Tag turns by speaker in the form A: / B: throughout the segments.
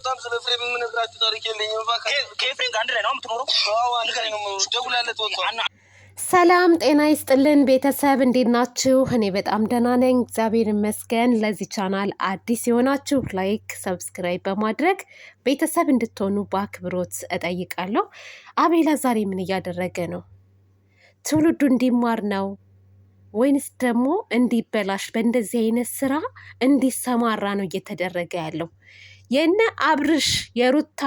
A: በጣም ስለ ፍሬም የምነግራችሁ ታሪክ የለኝም። ከፍሬም ጋር አንድ ላይ ነው የምትኖረው? አዎ አንድ ላይ ነው ደውላለት ወጥቷል።
B: ሰላም ጤና ይስጥልን ቤተሰብ እንዴት ናችሁ? እኔ በጣም ደህና ነኝ እግዚአብሔር ይመስገን። ለዚህ ቻናል አዲስ የሆናችሁ ላይክ፣ ሰብስክራይብ በማድረግ ቤተሰብ እንድትሆኑ በአክብሮት እጠይቃለሁ። አቤላ ዛሬ ምን እያደረገ ነው? ትውልዱ እንዲማር ነው ወይንስ ደግሞ እንዲበላሽ በእንደዚህ አይነት ስራ እንዲሰማራ ነው እየተደረገ ያለው? የነ አብርሽ የሩታ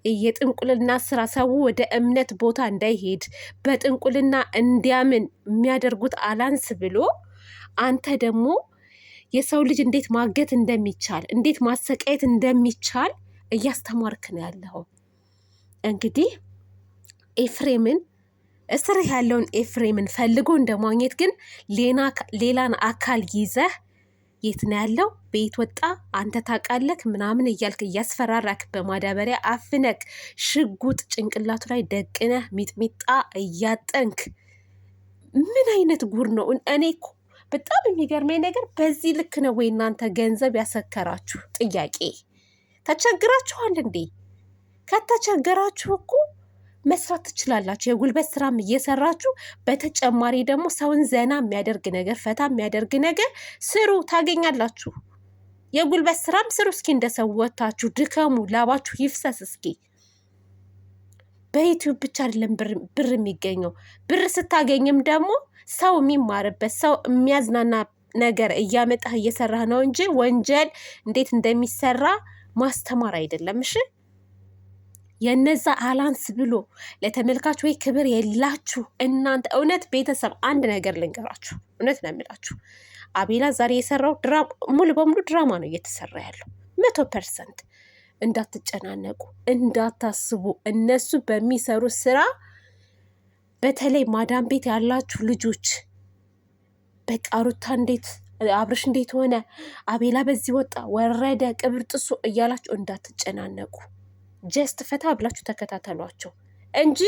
B: የጥንቁልና ስራ ሰው ወደ እምነት ቦታ እንዳይሄድ በጥንቁልና እንዲያምን የሚያደርጉት አላንስ ብሎ አንተ ደግሞ የሰው ልጅ እንዴት ማገት እንደሚቻል እንዴት ማሰቃየት እንደሚቻል እያስተማርክ ነው ያለው። እንግዲህ ኤፍሬምን እስር ያለውን ኤፍሬምን ፈልጎ እንደማግኘት ግን ሌላን አካል ይዘህ የት ነው ያለው? ቤት ወጣ አንተ ታውቃለህ ምናምን እያልክ እያስፈራራክ በማዳበሪያ አፍነክ ሽጉጥ ጭንቅላቱ ላይ ደቅነህ ሚጥሚጣ እያጠንክ ምን አይነት ጉር ነው? እኔ እኮ በጣም የሚገርመኝ ነገር በዚህ ልክ ነው ወይ እናንተ ገንዘብ ያሰከራችሁ? ጥያቄ ተቸግራችኋል እንዴ? ከተቸገራችሁ እኮ መስራት ትችላላችሁ። የጉልበት ስራም እየሰራችሁ በተጨማሪ ደግሞ ሰውን ዘና የሚያደርግ ነገር ፈታ የሚያደርግ ነገር ስሩ፣ ታገኛላችሁ። የጉልበት ስራም ስሩ እስኪ፣ እንደሰወታችሁ ድከሙ፣ ላባችሁ ይፍሰስ እስኪ። በዩቲዩብ ብቻ አይደለም ብር የሚገኘው። ብር ስታገኝም ደግሞ ሰው የሚማርበት ሰው የሚያዝናና ነገር እያመጣህ እየሰራህ ነው እንጂ ወንጀል እንዴት እንደሚሰራ ማስተማር አይደለም። እሺ የነዛ አላንስ ብሎ ለተመልካች ወይ ክብር የላችሁ እናንተ። እውነት ቤተሰብ አንድ ነገር ልንገራችሁ፣ እውነት ነው የምላችሁ፣ አቤላ ዛሬ የሰራው ሙሉ በሙሉ ድራማ ነው እየተሰራ ያለው 100%። እንዳትጨናነቁ፣ እንዳታስቡ። እነሱ በሚሰሩ ስራ በተለይ ማዳም ቤት ያላችሁ ልጆች በቃ ሩታ እንዴት አብርሽ እንዴት ሆነ፣ አቤላ በዚህ ወጣ ወረደ ቅብር ጥሶ እያላችሁ እንዳትጨናነቁ። ጀስት ፈታ ብላችሁ ተከታተሏቸው እንጂ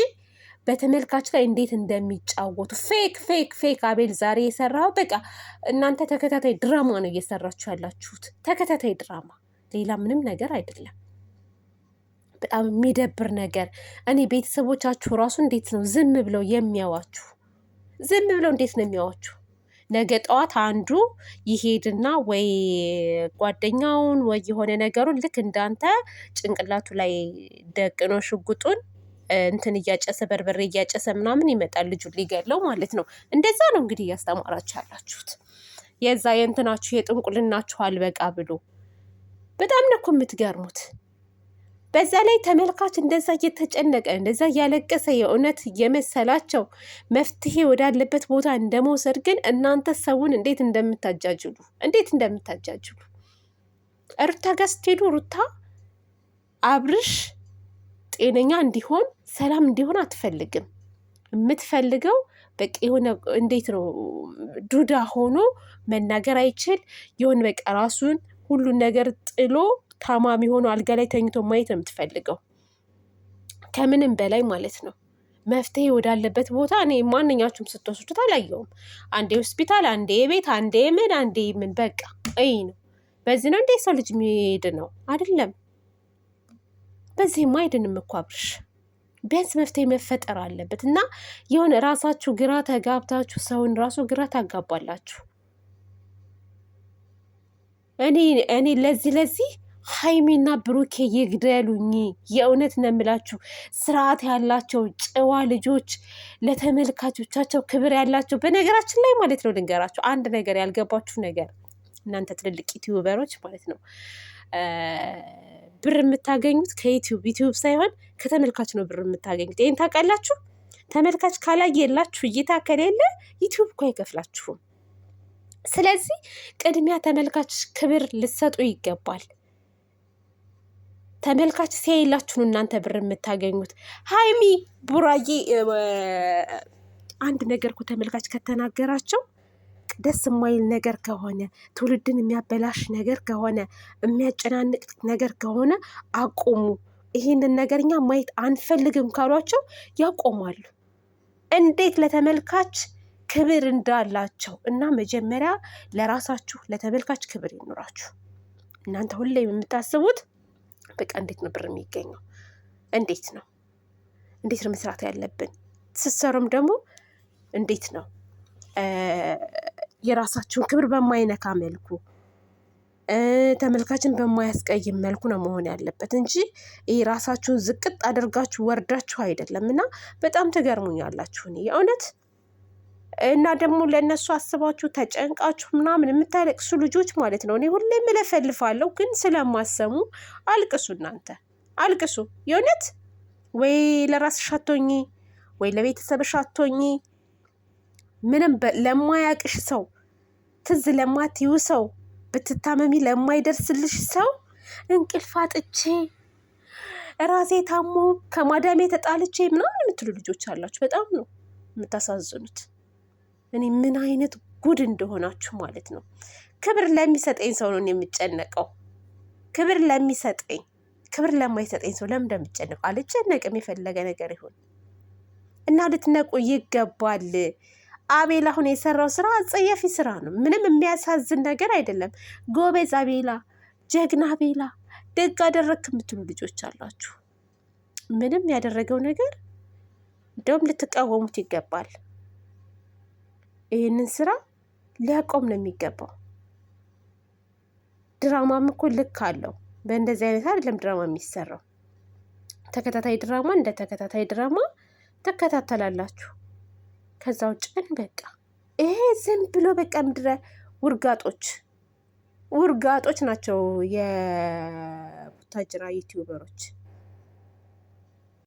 B: በተመልካች ላይ እንዴት እንደሚጫወቱ ፌክ ፌክ ፌክ። አቤል ዛሬ የሰራው በቃ እናንተ ተከታታይ ድራማ ነው እየሰራችሁ ያላችሁት፣ ተከታታይ ድራማ፣ ሌላ ምንም ነገር አይደለም። በጣም የሚደብር ነገር። እኔ ቤተሰቦቻችሁ ራሱ እንዴት ነው ዝም ብለው የሚያዋችሁ? ዝም ብለው እንዴት ነው የሚያዋችሁ? ነገ ጠዋት አንዱ ይሄድና ወይ ጓደኛውን ወይ የሆነ ነገሩን ልክ እንዳንተ ጭንቅላቱ ላይ ደቅኖ ሽጉጡን እንትን እያጨሰ በርበሬ እያጨሰ ምናምን ይመጣል ልጁን ሊገለው ማለት ነው። እንደዛ ነው እንግዲህ እያስተማራችሁ ያላችሁት። የዛ የእንትናችሁ የጥንቁልናችሁ አልበቃ ብሎ በጣም ነው እኮ የምትገርሙት። በዛ ላይ ተመልካች እንደዛ እየተጨነቀ እንደዛ እያለቀሰ የእውነት እየመሰላቸው መፍትሄ ወዳለበት ቦታ እንደመውሰድ ግን እናንተ ሰውን እንዴት እንደምታጃጅሉ ሩታ ጋር ስትሄዱ ሩታ አብርሽ ጤነኛ እንዲሆን ሰላም እንዲሆን አትፈልግም። የምትፈልገው በቃ የሆነ እንዴት ነው ዱዳ ሆኖ መናገር አይችል የሆነ በቃ ራሱን ሁሉን ነገር ጥሎ ታማሚ ሆኖ አልጋ ላይ ተኝቶ ማየት ነው የምትፈልገው፣ ከምንም በላይ ማለት ነው። መፍትሄ ወዳለበት ቦታ እኔ ማንኛችሁም ስትወስዱት አላየውም። አንዴ ሆስፒታል፣ አንዴ ቤት፣ አንዴ ምን በቃ ይህ ነው። በዚህ ነው እንዴ ሰው ልጅ የሚሄድ ነው? አይደለም። በዚህም አይድንም እኮ አብርሽ። ቢያንስ መፍትሄ መፈጠር አለበት እና የሆነ ራሳችሁ ግራ ተጋብታችሁ ሰውን ራሱ ግራ ታጋባላችሁ። እኔ ለዚህ ሀይሚና ብሩኬ ይግደሉኝ። የእውነት ነው የምላችሁ። ስርዓት ያላቸው ጨዋ ልጆች፣ ለተመልካቾቻቸው ክብር ያላቸው። በነገራችን ላይ ማለት ነው ልንገራችሁ አንድ ነገር፣ ያልገባችሁ ነገር እናንተ ትልልቅ ዩቲዩበሮች ማለት ነው፣ ብር የምታገኙት ከዩቲዩብ ሳይሆን ከተመልካች ነው ብር የምታገኙት። ይህን ታውቃላችሁ? ተመልካች ካላየላችሁ እይታ ከሌለ ዩቲዩብ እኮ አይከፍላችሁም። ስለዚህ ቅድሚያ ተመልካች ክብር ልትሰጡ ይገባል። ተመልካች ሲያይላችሁ ነው እናንተ ብር የምታገኙት። ሀይሚ ቡራዬ አንድ ነገር እኮ ተመልካች ከተናገራቸው ደስ የማይል ነገር ከሆነ ትውልድን የሚያበላሽ ነገር ከሆነ የሚያጨናንቅ ነገር ከሆነ አቆሙ። ይህንን ነገር እኛ ማየት አንፈልግም ካሏቸው ያቆማሉ። እንዴት ለተመልካች ክብር እንዳላቸው እና መጀመሪያ ለራሳችሁ ለተመልካች ክብር ይኖራችሁ። እናንተ ሁሌ የምታስቡት በቃ እንዴት ነው ብር የሚገኘው? እንዴት ነው መስራት ያለብን? ስትሰሩም ደግሞ እንዴት ነው የራሳችሁን ክብር በማይነካ መልኩ ተመልካችን በማያስቀይም መልኩ ነው መሆን ያለበት እንጂ ይሄ ራሳችሁን ዝቅጥ አድርጋችሁ ወርዳችሁ አይደለም። እና በጣም ትገርሙኛላችሁ እኔ የእውነት። እና ደግሞ ለእነሱ አስባችሁ ተጨንቃችሁ ምናምን የምታለቅሱ ልጆች ማለት ነው። እኔ ሁሌም እለፈልፋለሁ፣ ግን ስለማሰሙ አልቅሱ፣ እናንተ አልቅሱ የእውነት። ወይ ለራስሽ አትሆኚ፣ ወይ ለቤተሰብሽ አትሆኚ። ምንም ለማያቅሽ ሰው፣ ትዝ ለማትይው ሰው፣ ብትታመሚ ለማይደርስልሽ ሰው እንቅልፍ አጥቼ ራሴ ታሞ ከማዳሜ ተጣልቼ ምናምን የምትሉ ልጆች አላችሁ። በጣም ነው የምታሳዝኑት። እኔ ምን አይነት ጉድ እንደሆናችሁ ማለት ነው። ክብር ለሚሰጠኝ ሰው ነው የምጨነቀው። ክብር ለሚሰጠኝ፣ ክብር ለማይሰጠኝ ሰው ለምን እንደምጨነቀው አልጨነቅም። የፈለገ ነገር ይሁን እና ልትነቁ ይገባል። አቤላ አሁን የሰራው ስራ አጸያፊ ስራ ነው። ምንም የሚያሳዝን ነገር አይደለም። ጎበዝ አቤላ፣ ጀግና አቤላ፣ ደግ አደረግክ የምትሉ ልጆች አላችሁ። ምንም ያደረገው ነገር እንደውም ልትቃወሙት ይገባል። ይህንን ስራ ሊያቆም ነው የሚገባው። ድራማም እኮ ልክ አለው። በእንደዚህ አይነት አይደለም ድራማ የሚሰራው። ተከታታይ ድራማ እንደ ተከታታይ ድራማ ተከታተላላችሁ። ከዛ ውጭ ግን በቃ ይሄ ዝም ብሎ በቃ ምድረ ውርጋጦች ናቸው የቡታጅራ ዩቲዩበሮች።